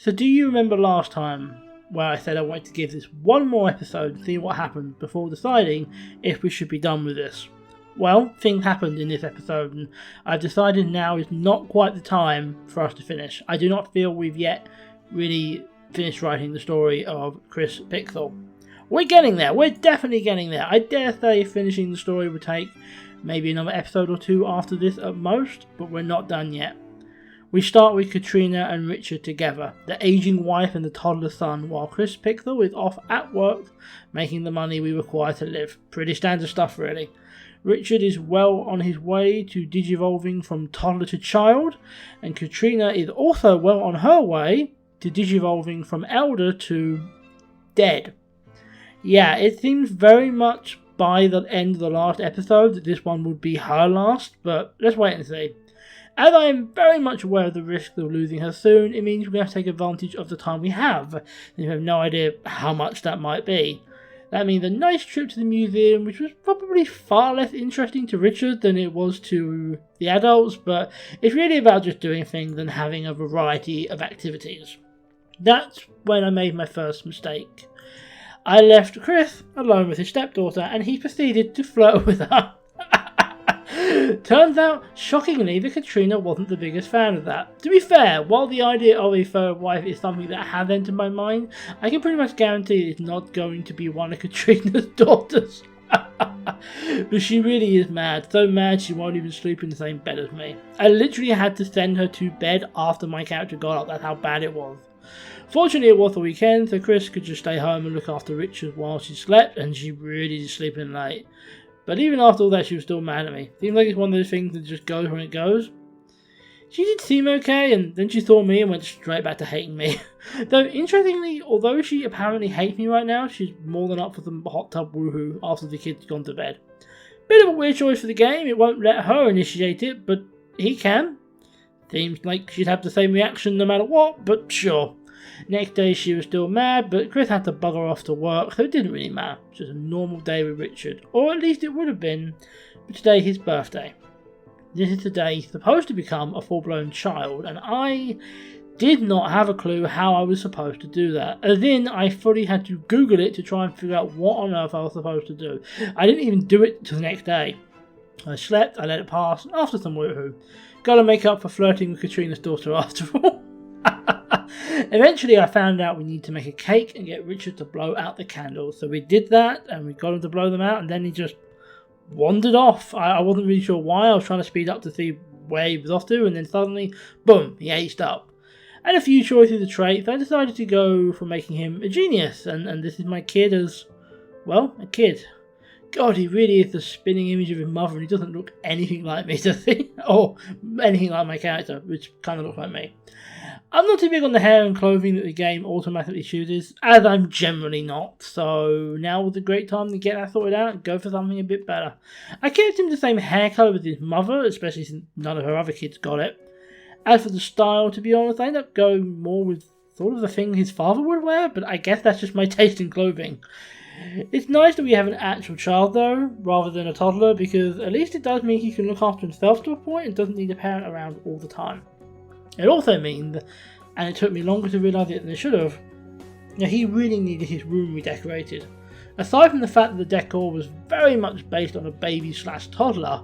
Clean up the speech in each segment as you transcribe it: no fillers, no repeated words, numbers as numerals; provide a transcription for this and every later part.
So do you remember last time where I said I wanted to give this one more episode and see what happened before deciding if we should be done with this? Well, things happened in this episode, and I've decided now is not quite the time for us to finish. I do not feel we've yet really finished writing the story of Chris Pixel. We're getting there, we're definitely getting there. I dare say finishing the story would take maybe another episode or two after this at most, but we're not done yet. We start with Katrina and Richard together, the aging wife and the toddler son, while Chris Pixel is off at work making the money we require to live. Pretty standard stuff really. Richard is well on his way to digivolving from toddler to child, and Katrina is also well on her way to digivolving from elder to dead. Yeah, it seems very much by the end of the last episode that this one would be her last, but let's wait and see. As I am very much aware of the risk of losing her soon, it means we have to take advantage of the time we have, and we have no idea how much that might be. That means a nice trip to the museum, which was probably far less interesting to Richard than it was to the adults, but it's really about just doing things and having a variety of activities. That's when I made my first mistake. I left Chris alone with his stepdaughter, and he proceeded to flirt with her. Turns out, shockingly, that Katrina wasn't the biggest fan of that. To be fair, while the idea of a third wife is something that has entered my mind, I can pretty much guarantee it's not going to be one of Katrina's daughters. But she really is mad, so mad she won't even sleep in the same bed as me. I literally had to send her to bed after my character got up, that's how bad it was. Fortunately it was the weekend, so Chris could just stay home and look after Richard while she slept, and she really is sleeping late. But even after all that, she was still mad at me. Seems like it's one of those things that just goes when it goes. She did seem okay, and then she saw me and went straight back to hating me. Though, interestingly, although she apparently hates me right now, she's more than up for some hot tub woohoo after the kid's gone to bed. Bit of a weird choice for the game, it won't let her initiate it, but he can. Seems like she'd have the same reaction no matter what, but sure. Next day she was still mad, but Chris had to bugger off to work, so it didn't really matter. It was just a normal day with Richard, or at least it would have been, but today his birthday. This is the day he's supposed to become a full-blown child, and I did not have a clue how I was supposed to do that. As in, I fully had to Google it to try and figure out what on earth I was supposed to do. I didn't even do it till the next day. I slept, I let it pass, after some woohoo. Gotta make up for flirting with Katrina's daughter after all. Eventually I found out we need to make a cake and get Richard to blow out the candles. So we did that and we got him to blow them out, and then he just wandered off. I wasn't really sure why. I was trying to speed up to see where he was off to, and then suddenly, boom, he aged up. I had a few choices of traits. I decided to go for making him a genius, and this is my kid as, well, a kid. God, he really is the spinning image of his mother, and he doesn't look anything like me, does he? Or anything like my character, which kind of looks like me. I'm not too big on the hair and clothing that the game automatically chooses, as I'm generally not, so now was a great time to get that sorted out and go for something a bit better. I kept him the same hair colour as his mother, especially since none of her other kids got it. As for the style, to be honest, I ended up going more with sort of the thing his father would wear, but I guess that's just my taste in clothing. It's nice that we have an actual child though, rather than a toddler, because at least it does mean he can look after himself to a point and doesn't need a parent around all the time. It also means, and it took me longer to realise it than it should have, that he really needed his room redecorated. Aside from the fact that the decor was very much based on a baby/toddler,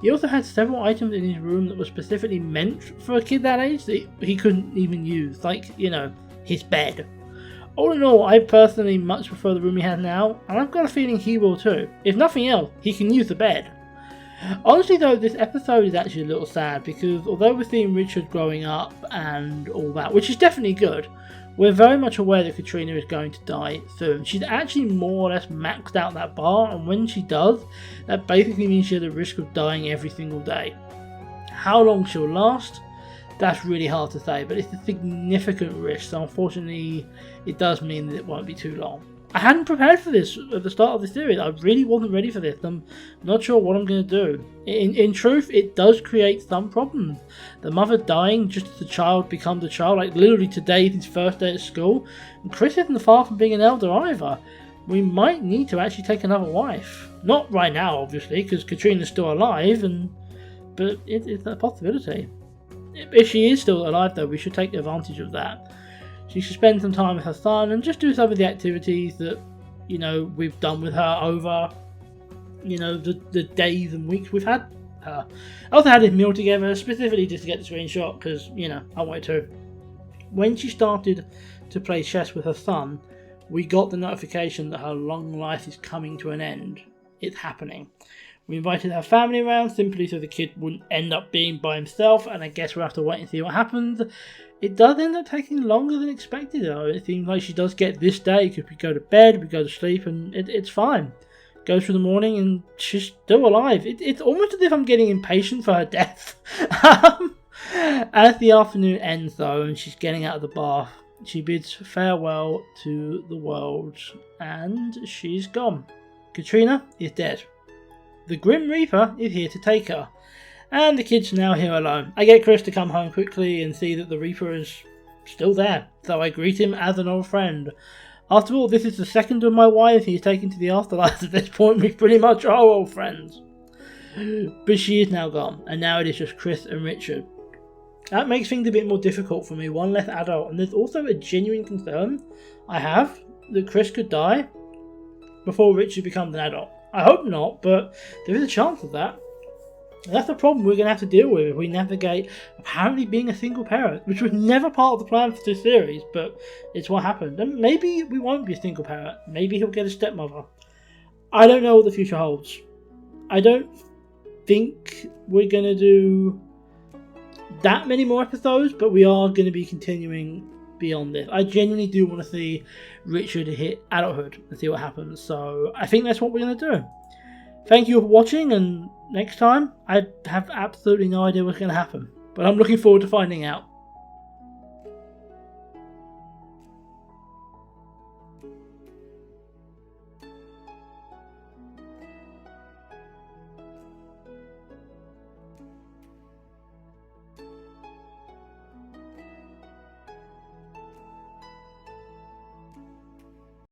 he also had several items in his room that were specifically meant for a kid that age that he couldn't even use, like, you know, his bed. All in all, I personally much prefer the room he has now, and I've got a feeling he will too. If nothing else, he can use the bed. Honestly though, this episode is actually a little sad because although we're seeing Richard growing up and all that, which is definitely good, we're very much aware that Katrina is going to die soon. She's actually more or less maxed out that bar, and when she does, that basically means she has a risk of dying every single day. How long she'll last, that's really hard to say, but it's a significant risk, so unfortunately it does mean that it won't be too long. I hadn't prepared for this at the start of the series. I really wasn't ready for this. I'm not sure what I'm going to do. In truth, it does create some problems. The mother dying just as the child becomes a child, like literally today is his first day at school. And Chris isn't far from being an elder either. We might need to actually take another wife. Not right now, obviously, because Katrina's still alive, but it's a possibility. If she is still alive, though, we should take advantage of that. she should spend some time with her son and just do some of the activities that, you know, we've done with her over, you know, the days and weeks we've had her. I also had this meal together, specifically just to get the screenshot, because, you know, I wanted to. When she started to play chess with her son, we got the notification that her long life is coming to an end. It's happening. We invited her family around simply so the kid wouldn't end up being by himself, and I guess we'll have to wait and see what happens. It does end up taking longer than expected though. It seems like she does get this day because we go to bed, we go to sleep, and it's fine. Goes through the morning and she's still alive. It's almost as if I'm getting impatient for her death. As the afternoon ends though and she's getting out of the bath, she bids farewell to the world and she's gone. Katrina is dead. The Grim Reaper is here to take her, and the kid's now here alone. I get Chris to come home quickly and see that the Reaper is still there, so I greet him as an old friend. After all, this is the second of my wives he's taken to the afterlife. At this point, we pretty much are old friends. But she is now gone, and now it is just Chris and Richard. That makes things a bit more difficult for me, one less adult, and there's also a genuine concern I have that Chris could die before Richard becomes an adult. I hope not, but there is a chance of that. And that's the problem we're going to have to deal with if we navigate apparently being a single parent, which was never part of the plan for this series, but it's what happened. And maybe we won't be a single parent. Maybe he'll get a stepmother. I don't know what the future holds. I don't think we're going to do that many more episodes, but we are going to be continuing beyond this. I genuinely do want to see Richard hit adulthood and see what happens, so I think that's what we're going to do. Thank you for watching, and next time I have absolutely no idea what's going to happen, but I'm looking forward to finding out.